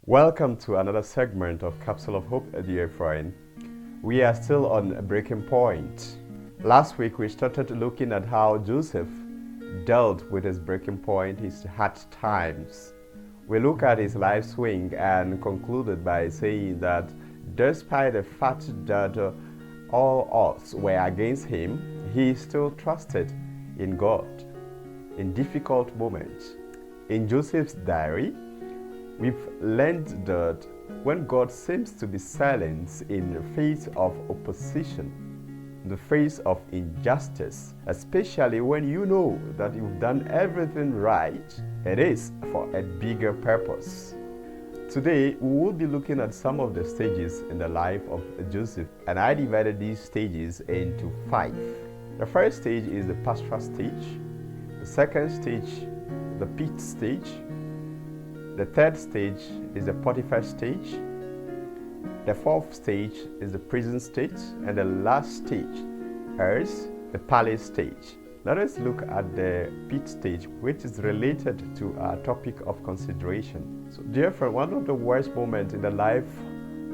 Welcome to another segment of Capsule of Hope, dear friend. We are still on a breaking point. Last week we started looking at how Joseph dealt with his breaking point, his hard times. We look at his life swing and concluded by saying that despite the fact that all odds were against him, he still trusted in God in difficult moments. In Joseph's diary, we've learned that when God seems to be silent in the face of opposition, in the face of injustice, especially when you know that you've done everything right, it is for a bigger purpose. Today, we will be looking at some of the stages in the life of Joseph, and I divided these stages into 5. The first stage is the pastoral stage, the second stage, the pit stage, the third stage is the Potiphar stage. The fourth stage is the prison stage. And the last stage is the palace stage. Let us look at the pit stage, which is related to our topic of consideration. So, dear friend, one of the worst moments in the life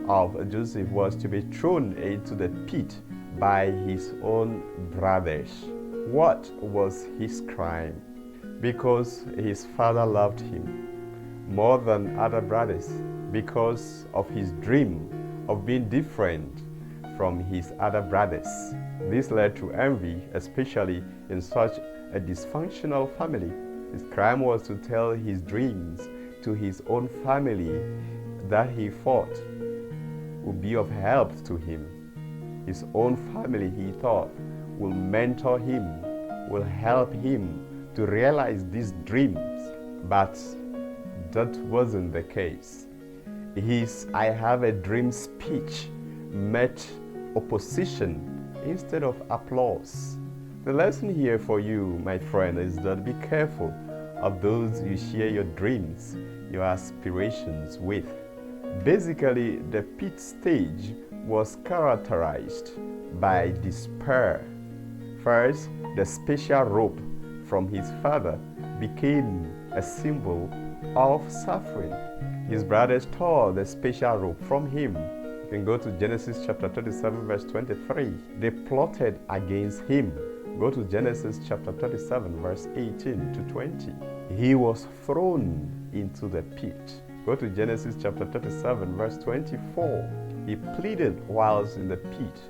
of Joseph was to be thrown into the pit by his own brothers. What was his crime? Because his father loved him more than other brothers, because of his dream of being different from his other brothers. This led to envy, especially in such a dysfunctional family. His crime was to tell his dreams to his own family that he thought would be of help to him. His own family, he thought, will mentor him, will help him to realize these dreams. But that wasn't the case. His "I have a dream" speech met opposition instead of applause. The lesson here for you, my friend, is that be careful of those you share your dreams, your aspirations with. Basically, the pit stage was characterized by despair. First, the special robe from his father became a symbol of suffering. His brothers tore the special robe from him. You can go to Genesis chapter 37 verse 23. They plotted against him. Go to Genesis chapter 37 verse 18 to 20. He was thrown into the pit. Go to Genesis chapter 37 verse 24. He pleaded whilst in the pit,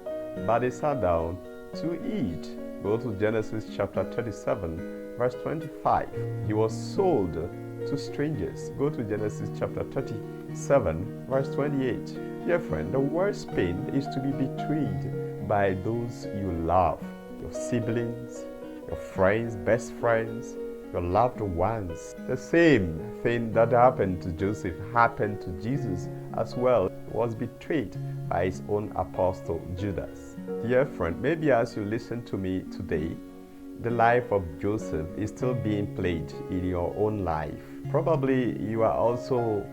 but they sat down to eat. Go to Genesis chapter 37 verse 25. He was sold to strangers. Go to Genesis chapter 37 verse 28. Dear friend, the worst pain is to be betrayed by those you love, your siblings, your friends, best friends, your loved ones. The same thing that happened to Joseph happened to Jesus as well. He was betrayed by his own apostle Judas. Dear friend, maybe as you listen to me today, the life of Joseph is still being played in your own life. Probably you are also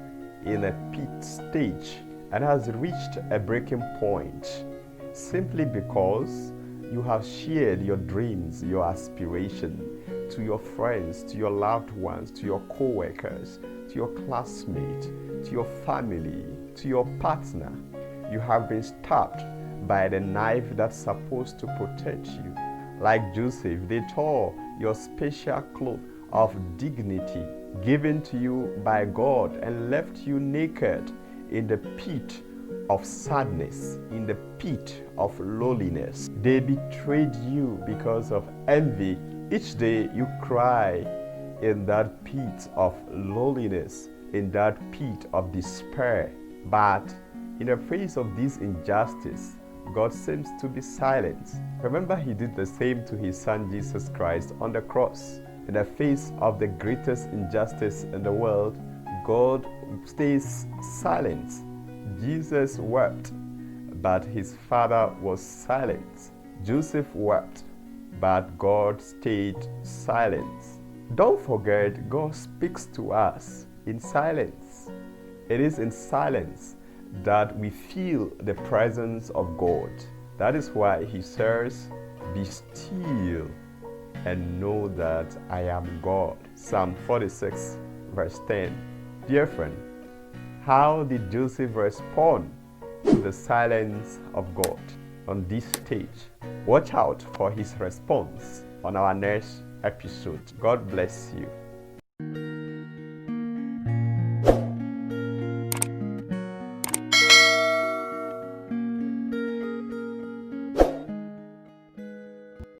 in a pit stage and has reached a breaking point simply because you have shared your dreams, your aspirations to your friends, to your loved ones, to your co-workers, to your classmates, to your family, to your partner. You have been stabbed by the knife that's supposed to protect you. Like Joseph, they tore your special cloth of dignity given to you by God and left you naked in the pit of sadness, in the pit of lowliness. They betrayed you because of envy. Each day you cry in that pit of lowliness, in that pit of despair. But in the face of this injustice, God seems to be silent. Remember, He did the same to His Son Jesus Christ on the cross. In the face of the greatest injustice in the world, God stays silent. Jesus wept, but His Father was silent. Joseph wept, but God stayed silent. Don't forget, God speaks to us in silence. It is in silence that we feel the presence of God. That is why He says, "Be still and know that I am God. Psalm 46 verse 10. Dear friend, how did Joseph respond to the silence of God on this stage? Watch out for his response on our next episode. God bless you.